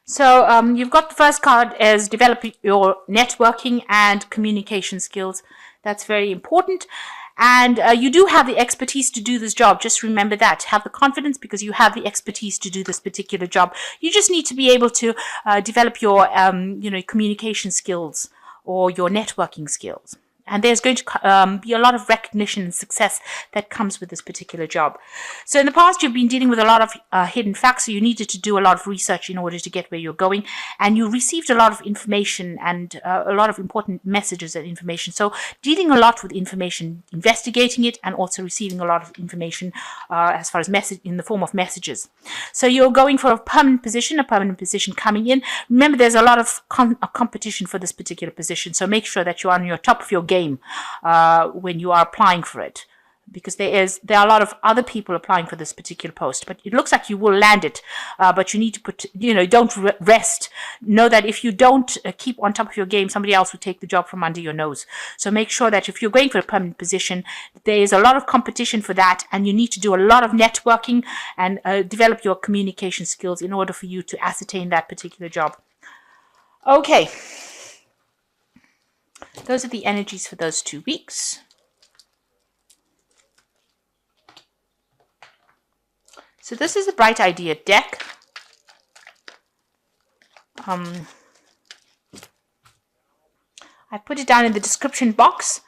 So you've got the first card as developing your networking and communication skills. That's very important. And you do have the expertise to do this job. Just remember that. Have the confidence because you have the expertise to do this particular job. You just need to be able to develop your, communication skills or your networking skills. And there's going to be a lot of recognition and success that comes with this particular job. So in the past, you've been dealing with a lot of hidden facts, so you needed to do a lot of research in order to get where you're going. And you received a lot of information and a lot of important messages and information. So dealing a lot with information, investigating it, and also receiving a lot of information as far as message in the form of messages. So you're going for a permanent position coming in. Remember, there's a lot of competition for this particular position. So make sure that you're on your top of your game when you are applying for it, because there are a lot of other people applying for this particular post, but it looks like you will land it, but you need to don't rest. Know that if you don't keep on top of your game, somebody else will take the job from under your nose. So make sure that if you're going for a permanent position, there is a lot of competition for that, and you need to do a lot of networking and develop your communication skills in order for you to ascertain that particular job. Okay. Those are the energies for those 2 weeks. So this is the Bright Idea deck. I put it down in the description box,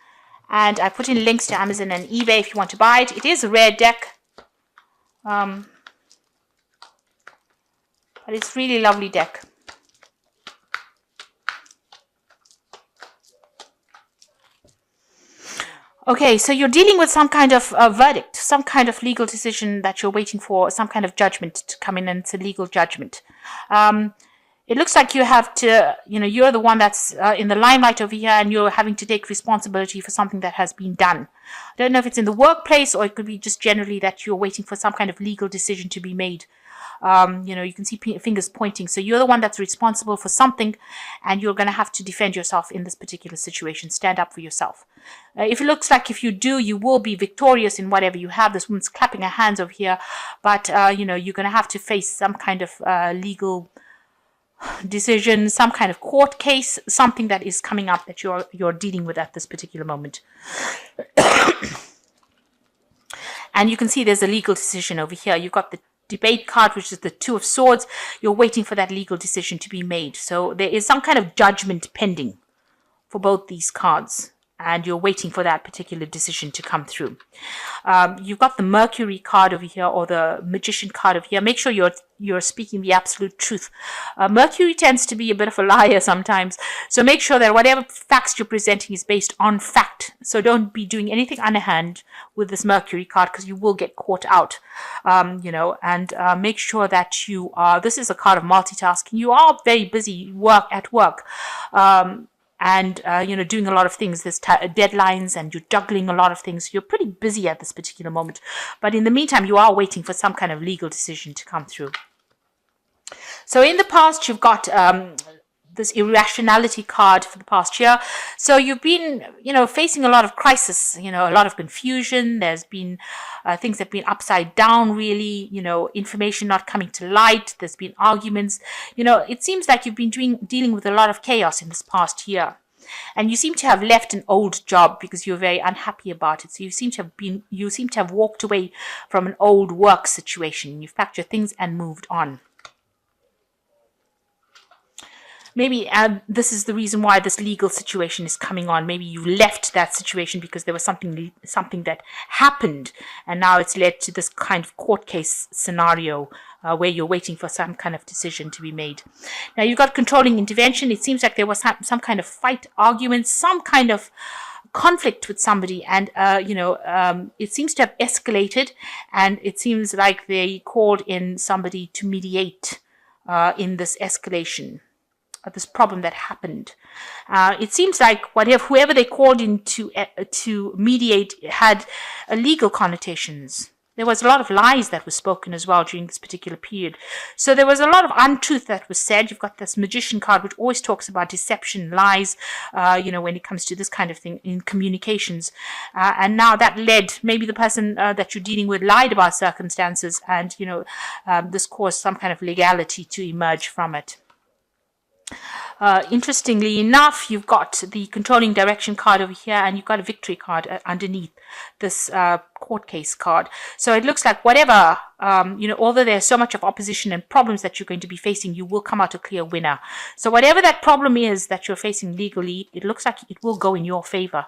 and I put in links to Amazon and eBay if you want to buy it. It is a rare deck, but it's really lovely deck. Okay, so you're dealing with some kind of verdict, some kind of legal decision that you're waiting for, some kind of judgment to come in, and it's a legal judgment. It looks like you have to, you're the one that's in the limelight over here, and you're having to take responsibility for something that has been done. I don't know if it's in the workplace, or it could be just generally that you're waiting for some kind of legal decision to be made. You can see fingers pointing. So you're the one that's responsible for something, and you're going to have to defend yourself in this particular situation. Stand up for yourself. If it looks like if you do, you will be victorious in whatever you have. This woman's clapping her hands over here, but you're going to have to face some kind of legal decision, some kind of court case, something that is coming up that you're dealing with at this particular moment. And you can see there's a legal decision over here. You've got the debate card, which is the Two of Swords. You're waiting for that legal decision to be made. So there is some kind of judgment pending for both these cards, and you're waiting for that particular decision to come through. You've got the Mercury card over here, or the Magician card over here. Make sure you're speaking the absolute truth. Mercury tends to be a bit of a liar sometimes, so make sure that whatever facts you're presenting is based on fact. So don't be doing anything underhand with this Mercury card, because you will get caught out. And make sure that you are. This is a card of multitasking. You are very busy at work. And doing a lot of things. There's deadlines, and you're juggling a lot of things. You're pretty busy at this particular moment. But in the meantime, you are waiting for some kind of legal decision to come through. So in the past, you've got this irrationality card for the past year. So you've been, facing a lot of crisis, a lot of confusion. There's been things that have been upside down, really, information not coming to light. There's been arguments. It seems like you've been dealing with a lot of chaos in this past year. And you seem to have left an old job because you're very unhappy about it. So you seem to have walked away from an old work situation. You've packed your things and moved on. Maybe this is the reason why this legal situation is coming on. Maybe you left that situation because there was something that happened, and now it's led to this kind of court case scenario where you're waiting for some kind of decision to be made. Now, you've got controlling intervention. It seems like there was some kind of fight, argument, some kind of conflict with somebody, and it seems to have escalated, and it seems like they called in somebody to mediate in this escalation of this problem that happened. It seems like whoever they called in to mediate had legal connotations. There was a lot of lies that were spoken as well during this particular period. So there was a lot of untruth that was said. You've got this Magician card, which always talks about deception, lies, when it comes to this kind of thing in communications. And now that led, maybe the person that you're dealing with lied about circumstances, and, this caused some kind of legality to emerge from it. Interestingly enough, you've got the controlling direction card over here, and you've got a victory card underneath this court case card. So it looks like whatever, although there's so much of opposition and problems that you're going to be facing, you will come out a clear winner. So whatever that problem is that you're facing legally, it looks like it will go in your favor.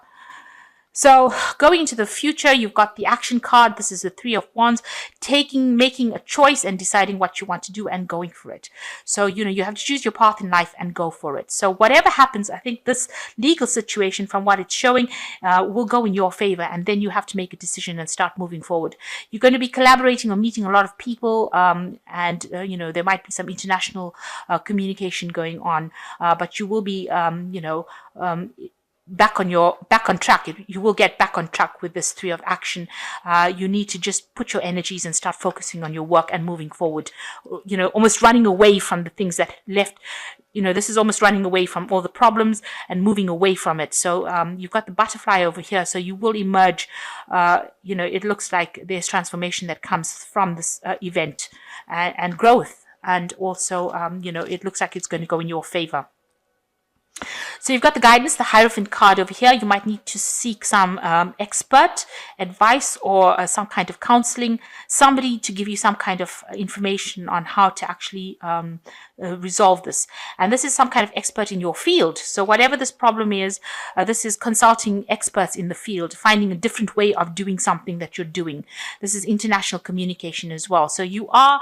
So going into the future, you've got the action card. This is the Three of Wands, making a choice and deciding what you want to do and going for it. So, you have to choose your path in life and go for it. So whatever happens, I think this legal situation, from what it's showing, will go in your favor. And then you have to make a decision and start moving forward. You're going to be collaborating or meeting a lot of people. And there might be some international communication going on. But you will be, back on track. You will get back on track with this Three of Action. You need to just put your energies and start focusing on your work and moving forward, almost running away from the things that left. This is almost running away from all the problems and moving away from it. So you've got the butterfly over here, so you will emerge. It looks like there's transformation that comes from this event, and growth, and also it looks like it's going to go in your favor. So you've got the guidance, the Hierophant card over here. You might need to seek some expert advice or some kind of counseling, somebody to give you some kind of information on how to actually resolve this. And this is some kind of expert in your field. So whatever this problem is, this is consulting experts in the field, finding a different way of doing something that you're doing. This is international communication as well. So you are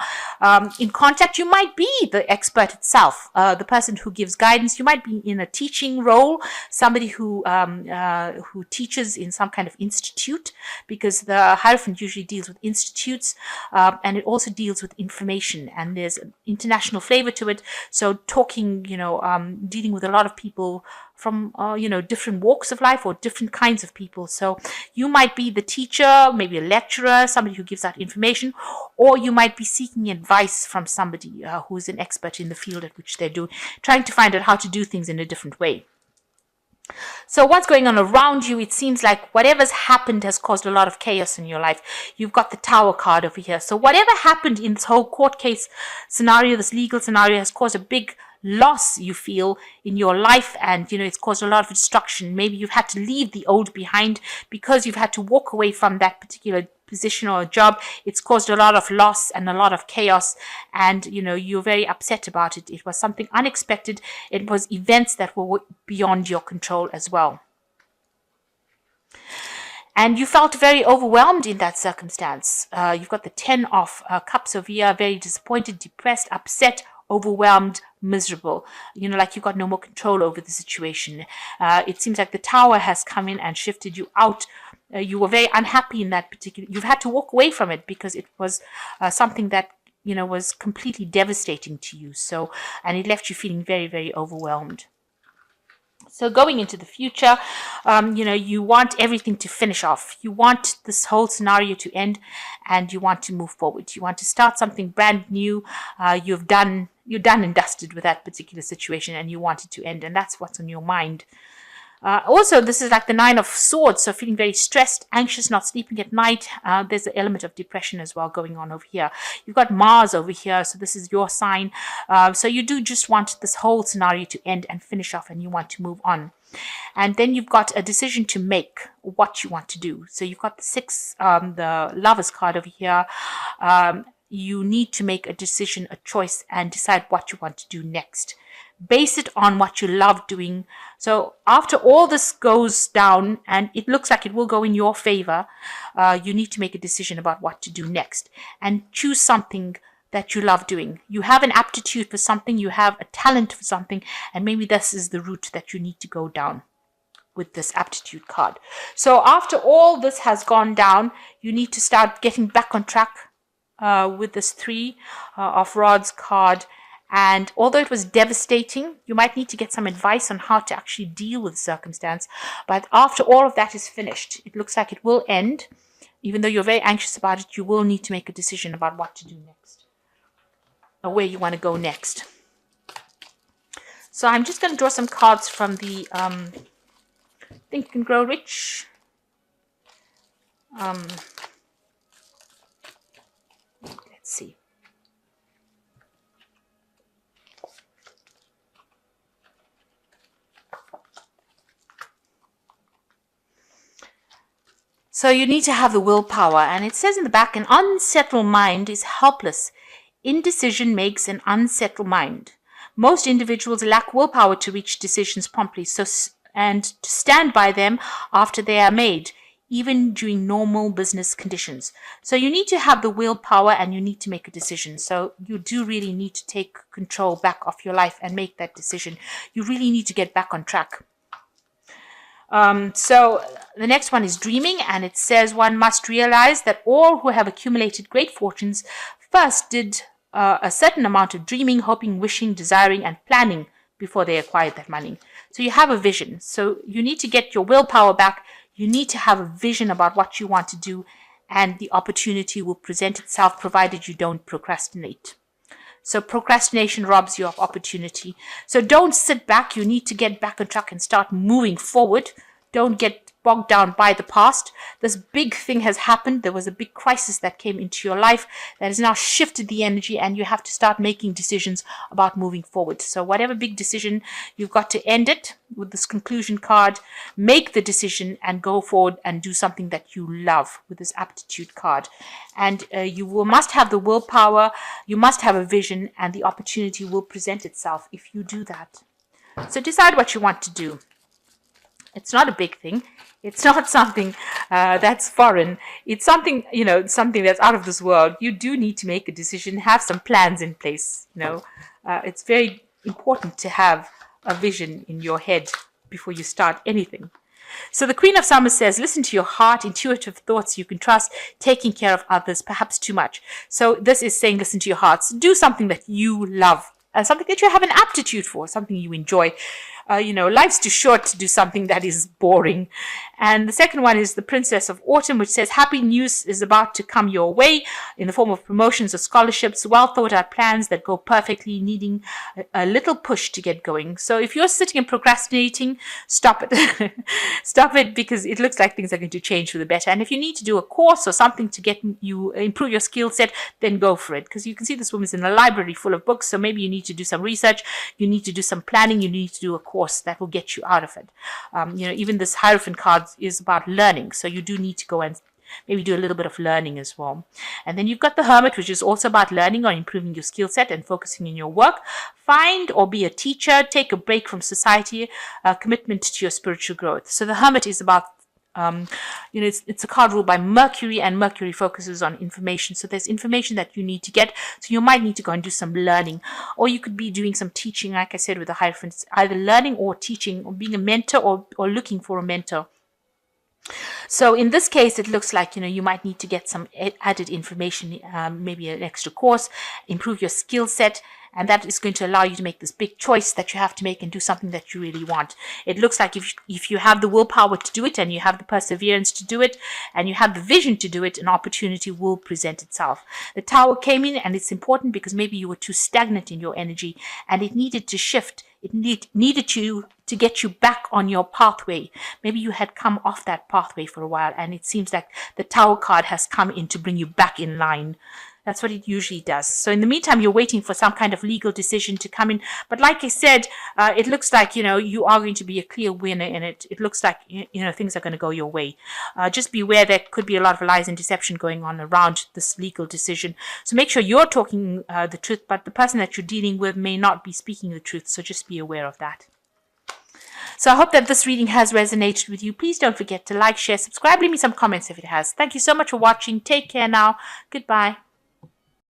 in contact. You might be the expert itself, the person who gives guidance. You might be in a teaching role, somebody who teaches in some kind of institute, because the Hierophant usually deals with institutes, and it also deals with information, and there's an international flavor to it. So talking, dealing with a lot of people from different walks of life or different kinds of people. So you might be the teacher, maybe a lecturer, somebody who gives out information, or you might be seeking advice from somebody who is an expert in the field at which they're doing, trying to find out how to do things in a different way. So what's going on around you? It seems like whatever's happened has caused a lot of chaos in your life. You've got the Tower card over here. So whatever happened in this whole court case scenario, this legal scenario, has caused a big loss, you feel, in your life, and it's caused a lot of destruction. Maybe you've had to leave the old behind because you've had to walk away from that particular position or job. It's caused a lot of loss and a lot of chaos, and you're very upset about it. It was something unexpected. It was events that were beyond your control as well. And you felt very overwhelmed in that circumstance. You've got the Ten of Cups over here, very disappointed, depressed, upset, overwhelmed, miserable, like you've got no more control over the situation. It seems like the Tower has come in and shifted you out. You were very unhappy in that particular, you've had to walk away from it because it was something that was completely devastating to you. So, and it left you feeling very, very overwhelmed. So going into the future, you want everything to finish off. You want this whole scenario to end, and you want to move forward. You want to start something brand new. You're done and dusted with that particular situation, and you want it to end, and that's what's on your mind. Also, this is like the Nine of Swords, so feeling very stressed, anxious, not sleeping at night. There's an element of depression as well going on over here. You've got Mars over here, so this is your sign. So you do just want this whole scenario to end and finish off, and you want to move on. And then you've got a decision to make, what you want to do. So you've got the Lovers card over here. You need to make a decision, a choice, and decide what you want to do next. Base it on what you love doing. So after all this goes down, and it looks like it will go in your favor, you need to make a decision about what to do next, and choose something that you love doing. You have an aptitude for something, you have a talent for something, and maybe this is the route that you need to go down with this aptitude card. So after all this has gone down, you need to start getting back on track with this Three of Rods card. And although it was devastating, you might need to get some advice on how to actually deal with the circumstance. But after all of that is finished, it looks like it will end. Even though you're very anxious about it, you will need to make a decision about what to do next, or where you want to go next. So I'm just going to draw some cards from the Think and Grow Rich. Let's see. So you need to have the willpower. And it says in the back, an unsettled mind is helpless. Indecision makes an unsettled mind. Most individuals lack willpower to reach decisions promptly and to stand by them after they are made, even during normal business conditions. So you need to have the willpower and you need to make a decision. So you do really need to take control back of your life and make that decision. You really need to get back on track. So the next one is dreaming, and it says one must realize that all who have accumulated great fortunes first did a certain amount of dreaming, hoping, wishing, desiring, and planning before they acquired that money. So you have a vision. So you need to get your willpower back. You need to have a vision about what you want to do, and the opportunity will present itself provided you don't procrastinate. So procrastination robs you of opportunity. So don't sit back. You need to get back on track and start moving forward. Don't get bogged down by the past. This big thing has happened. There was a big crisis that came into your life that has now shifted the energy, and you have to start making decisions about moving forward. So whatever big decision, you've got to end it with this conclusion card, make the decision and go forward and do something that you love with this aptitude card. And must have the willpower, you must have a vision, and the opportunity will present itself if you do that. So decide what you want to do. It's not a big thing. It's not something that's foreign. It's something, something that's out of this world. You do need to make a decision, have some plans in place. It's very important to have a vision in your head before you start anything. So the Queen of Summers says, listen to your heart, intuitive thoughts you can trust, taking care of others, perhaps too much. So this is saying, listen to your hearts. Do something that you love, something that you have an aptitude for, something you enjoy. Life's too short to do something that is boring. And the second one is the Princess of Autumn, which says happy news is about to come your way in the form of promotions or scholarships, well thought out plans that go perfectly, needing a little push to get going. So if you're sitting and procrastinating, stop it. Stop it, because it looks like things are going to change for the better. And if you need to do a course or something to get you improve your skill set, then go for it. Because you can see this woman's in a library full of books. So maybe you need to do some research, you need to do some planning, you need to do a course that will get you out of it. Even this Hierophant card is about learning. So you do need to go and maybe do a little bit of learning as well. And then you've got the Hermit, which is also about learning or improving your skill set and focusing in your work. Find or be a teacher, take a break from society, commitment to your spiritual growth. So the Hermit is about it's a card ruled by Mercury, and Mercury focuses on information. So there's information that you need to get. So you might need to go and do some learning, or you could be doing some teaching. Like I said, with the Hierophant, either learning or teaching, or being a mentor or looking for a mentor. So in this case, it looks like, you might need to get some added information, maybe an extra course, improve your skill set. And that is going to allow you to make this big choice that you have to make and do something that you really want. It looks like if you have the willpower to do it, and you have the perseverance to do it, and you have the vision to do it, an opportunity will present itself. The Tower came in, and it's important because maybe you were too stagnant in your energy and it needed to shift. It needed you to get you back on your pathway. Maybe you had come off that pathway for a while, and it seems like the Tower card has come in to bring you back in line. That's what it usually does. So in the meantime, you're waiting for some kind of legal decision to come in. But like I said, it looks like, you are going to be a clear winner in it. It looks like, things are going to go your way. Just beware, there could be a lot of lies and deception going on around this legal decision. So make sure you're talking the truth, but the person that you're dealing with may not be speaking the truth. So just be aware of that. So I hope that this reading has resonated with you. Please don't forget to like, share, subscribe, leave me some comments if it has. Thank you so much for watching. Take care now. Goodbye.